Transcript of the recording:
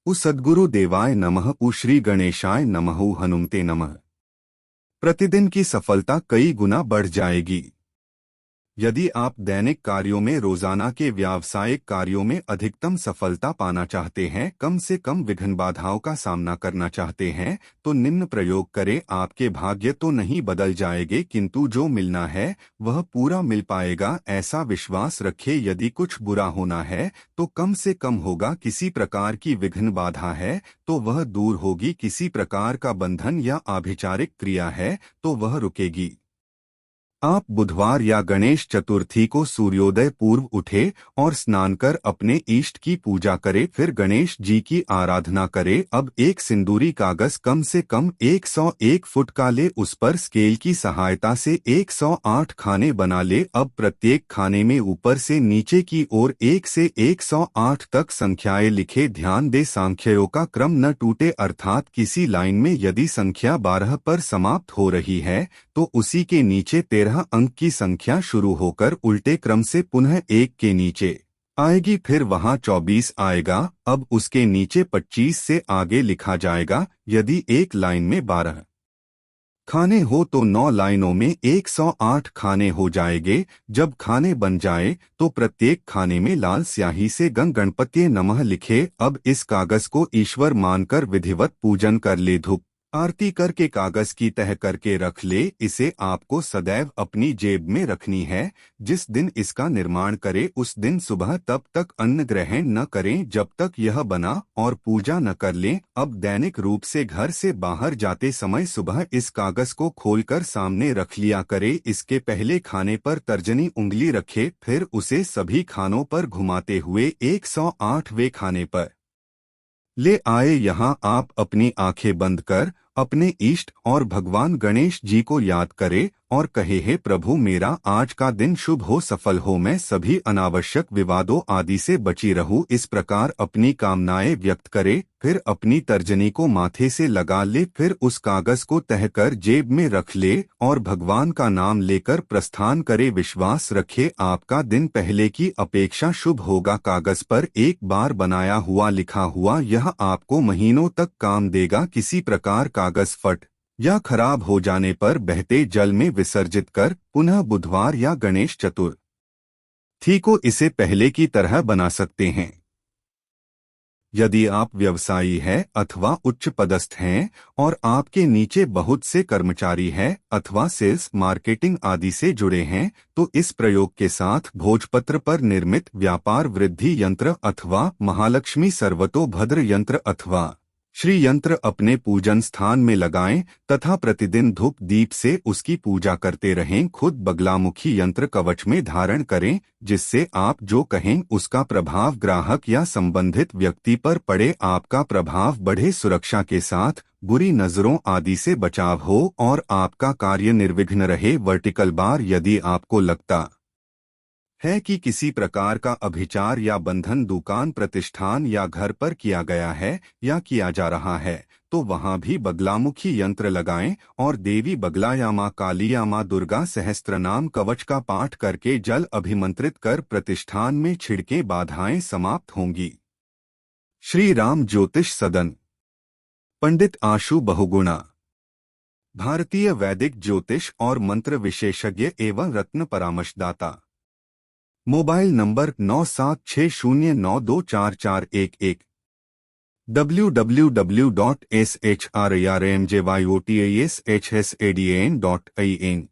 उ सद्गुरु देवाय नमः। उ श्री गणेशाय नमः। उ हनुमते नमः। प्रतिदिन की सफलता कई गुना बढ़ जाएगी। यदि आप दैनिक कार्यों में रोजाना के व्यावसायिक कार्यों में अधिकतम सफलता पाना चाहते हैं, कम से कम विघ्न बाधाओं का सामना करना चाहते हैं, तो निम्न प्रयोग करें। आपके भाग्य तो नहीं बदल जाएंगे, किंतु जो मिलना है वह पूरा मिल पाएगा, ऐसा विश्वास रखें। यदि कुछ बुरा होना है तो कम से कम होगा। किसी प्रकार की विघ्न बाधा है तो वह दूर होगी। किसी प्रकार का बंधन या आभिचारिक क्रिया है तो वह रुकेगी। आप बुधवार या गणेश चतुर्थी को सूर्योदय पूर्व उठे और स्नान कर अपने इष्ट की पूजा करें, फिर गणेश जी की आराधना करें। अब एक सिंदूरी कागज कम से कम 101 फुट का ले, उस पर स्केल की सहायता से 108 खाने बना ले। अब प्रत्येक खाने में ऊपर से नीचे की ओर 1 से 108 तक संख्याएं लिखे। ध्यान दे, संख्याओं का क्रम न टूटे, अर्थात किसी लाइन में यदि संख्या 12 पर समाप्त हो रही है तो उसी के नीचे 13 अंक की संख्या शुरू होकर उल्टे क्रम से पुनः 1 के नीचे आएगी, फिर वहां 24 आएगा। अब उसके नीचे 25 से आगे लिखा जाएगा। यदि एक लाइन में 12 खाने हो तो 9 लाइनों में 108 खाने हो जाएंगे। जब खाने बन जाए तो प्रत्येक खाने में लाल स्याही से गं गणपति नमः लिखे। अब इस कागज को ईश्वर मानकर विधिवत पूजन कर ले, धूप आरती करके कागज की तह करके रख ले। इसे आपको सदैव अपनी जेब में रखनी है। जिस दिन इसका निर्माण करे उस दिन सुबह तब तक अन्न ग्रहण न करें जब तक यह बना, और पूजा न कर लें। अब दैनिक रूप से घर से बाहर जाते समय सुबह इस कागज को खोलकर सामने रख लिया करे। इसके पहले खाने पर तर्जनी उंगली रखे, फिर उसे सभी खानों पर घुमाते हुए 108वें खाने पर ले आए। यहाँ आप अपनी आंखें बंद कर अपने इष्ट और भगवान गणेश जी को याद करे और कहे, हे प्रभु, मेरा आज का दिन शुभ हो, सफल हो, मैं सभी अनावश्यक विवादों आदि से बची रहूं। इस प्रकार अपनी कामनाएं व्यक्त करे, फिर अपनी तर्जनी को माथे से लगा ले, फिर उस कागज को तह कर जेब में रख ले और भगवान का नाम लेकर प्रस्थान करे। विश्वास रखे आपका दिन पहले की अपेक्षा शुभ होगा। कागज पर एक बार बनाया हुआ लिखा हुआ यह आपको महीनों तक काम देगा। किसी प्रकार कागज फट या खराब हो जाने पर बहते जल में विसर्जित कर पुनः बुधवार या गणेश चतुर्थी को इसे पहले की तरह बना सकते हैं। यदि आप व्यवसायी हैं अथवा उच्च पदस्थ हैं और आपके नीचे बहुत से कर्मचारी हैं अथवा सेल्स मार्केटिंग आदि से जुड़े हैं, तो इस प्रयोग के साथ भोजपत्र पर निर्मित व्यापार वृद्धि यंत्र अथवा महालक्ष्मी सर्वतोभद्र यंत्र अथवा श्री यंत्र अपने पूजन स्थान में लगाएं तथा प्रतिदिन धूप दीप से उसकी पूजा करते रहें। खुद बगलामुखी यंत्र कवच में धारण करें, जिससे आप जो कहें उसका प्रभाव ग्राहक या संबंधित व्यक्ति पर पड़े, आपका प्रभाव बढ़े, सुरक्षा के साथ बुरी नजरों आदि से बचाव हो और आपका कार्य निर्विघ्न रहे। वर्टिकल बार, यदि आपको लगता है कि किसी प्रकार का अभिचार या बंधन दुकान प्रतिष्ठान या घर पर किया गया है या किया जा रहा है, तो वहां भी बगलामुखी यंत्र लगाएं और देवी बगला या मां काली या मां दुर्गा सहस्त्रनाम कवच का पाठ करके जल अभिमंत्रित कर प्रतिष्ठान में छिड़के, बाधाएं समाप्त होंगी। श्री राम ज्योतिष सदन, पंडित आशु बहुगुणा, भारतीय वैदिक ज्योतिष और मंत्र विशेषज्ञ एवं रत्न परामर्शदाता। Mobile number 9760924411, www.shrmjyotshasan.in